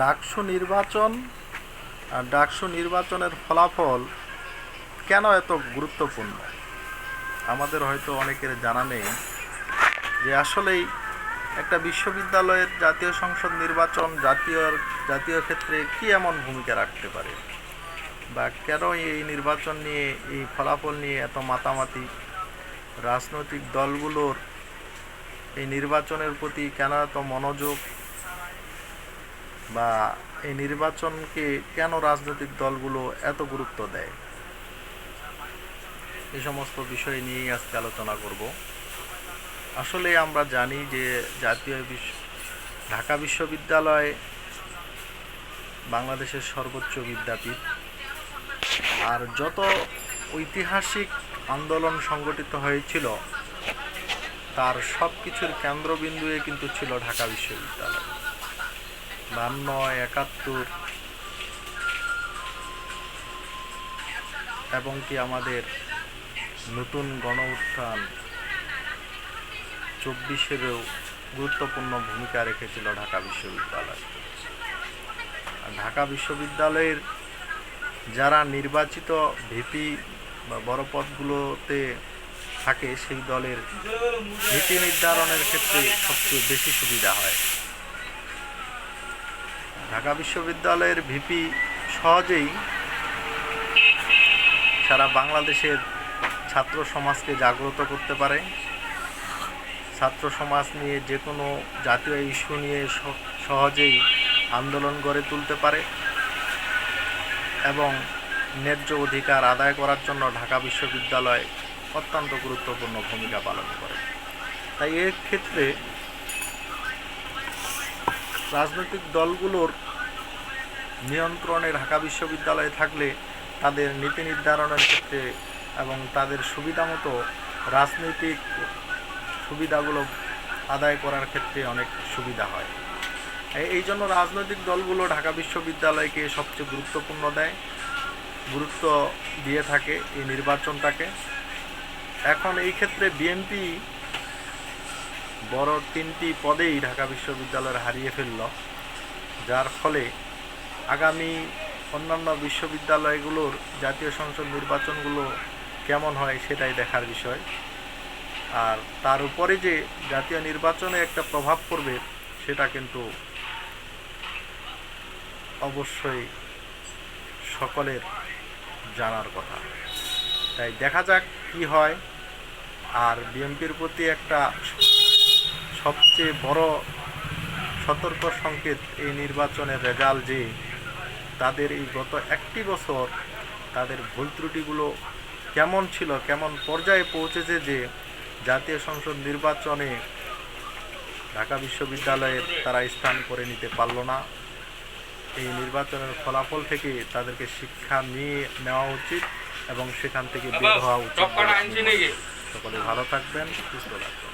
ডাকসু নির্বাচন আর ডাকসু নির্বাচনের ফলাফল কেন এত গুরুত্বপূর্ণ? আমাদের হয়তো অনেকের জানা নেই যে আসলেই একটা বিশ্ববিদ্যালয়ের জাতীয় সংসদ নির্বাচন জাতীয় ক্ষেত্রে কী এমন ভূমিকা রাখতে পারে, বা কেন এই নির্বাচন নিয়ে, এই ফলাফল নিয়ে এত মাতামাতি, রাজনৈতিক দলগুলোর এই নির্বাচনের প্রতি কেন এত মনোযোগ, বা এই নির্বাচনকে কেন রাজনৈতিক দলগুলো এত গুরুত্ব দেয়, এই সমস্ত বিষয় নিয়েই আজকে আলোচনা করব। আসলে আমরা জানি যে ঢাকা বিশ্ববিদ্যালয় বাংলাদেশের সর্বোচ্চ বিদ্যাপীঠ, আর যত ঐতিহাসিক আন্দোলন সংগঠিত হয়েছিল তার সব কিছুর কেন্দ্রবিন্দুয়ে কিন্তু ছিল ঢাকা বিশ্ববিদ্যালয়। 52, 71 এবং কি আমাদের নতুন গণ উত্থান 24-এরও গুরুত্বপূর্ণ ভূমিকা রেখেছিল ঢাকা বিশ্ববিদ্যালয়। আর ঢাকা বিশ্ববিদ্যালয়ের যারা নির্বাচিত ভিপি বা বড় পদগুলোতে থাকে, সেই দলের নীতি নির্ধারণের ক্ষেত্রে সবচেয়ে বেশি সুবিধা হয়। ঢাকা বিশ্ববিদ্যালয়ের ভিপি সহজেই সারা বাংলাদেশের ছাত্র সমাজকে জাগ্রত করতে পারে, ছাত্র সমাজ নিয়ে যে কোনো জাতীয় ইস্যু নিয়ে সহজেই আন্দোলন গড়ে তুলতে পারে এবং ন্যায্য অধিকার আদায় করার জন্য ঢাকা বিশ্ববিদ্যালয় অত্যন্ত গুরুত্বপূর্ণ ভূমিকা পালন করে। তাই এর ক্ষেত্রে রাজনৈতিক দলগুলোর নিয়ন্ত্রণে ঢাকা বিশ্ববিদ্যালয়ে থাকলে তাদের নীতি নির্ধারণের ক্ষেত্রে এবং তাদের সুবিধা মতো রাজনৈতিক সুবিধাগুলো আদায় করার ক্ষেত্রে অনেক সুবিধা হয়। এই জন্য রাজনৈতিক দলগুলো ঢাকা বিশ্ববিদ্যালয়কে সবচেয়ে গুরুত্ব দিয়ে থাকে এই নির্বাচনটাকে। এখন এই ক্ষেত্রে বিএনপি বড় 3টি পদেই ঢাকা বিশ্ববিদ্যালয়ের হারিয়ে ফেলল, যার ফলে আগামী অন্যান্য বিশ্ববিদ্যালয়গুলোর জাতীয় সংসদ নির্বাচনগুলো কেমন হয় সেটাই দেখার বিষয়। আর তার উপরে যে জাতীয় নির্বাচনে একটা প্রভাব পড়বে সেটা কিন্তু অবশ্যই সকলের জানার কথা। তাই দেখা যাক কি হয়। আর বিএনপির প্রতি একটা সবচেয়ে বড় সতর্ক সংকেত এই নির্বাচনের রেজাল্ট, যে তাদের এই গত একটি বছর তাদের ভুল ত্রুটিগুলো কেমন ছিল, কেমন পর্যায়ে পৌঁছেছে, যে জাতীয় সংসদ নির্বাচনে ঢাকা বিশ্ববিদ্যালয়ের তারা স্থান করে নিতে পারল না। এই নির্বাচনের ফলাফল থেকে তাদেরকে শিক্ষা নিয়ে নেওয়া উচিত এবং সেখান থেকে বের হওয়া উচিত। সকলে ভালো থাকবেন, সুস্থ থাকবেন।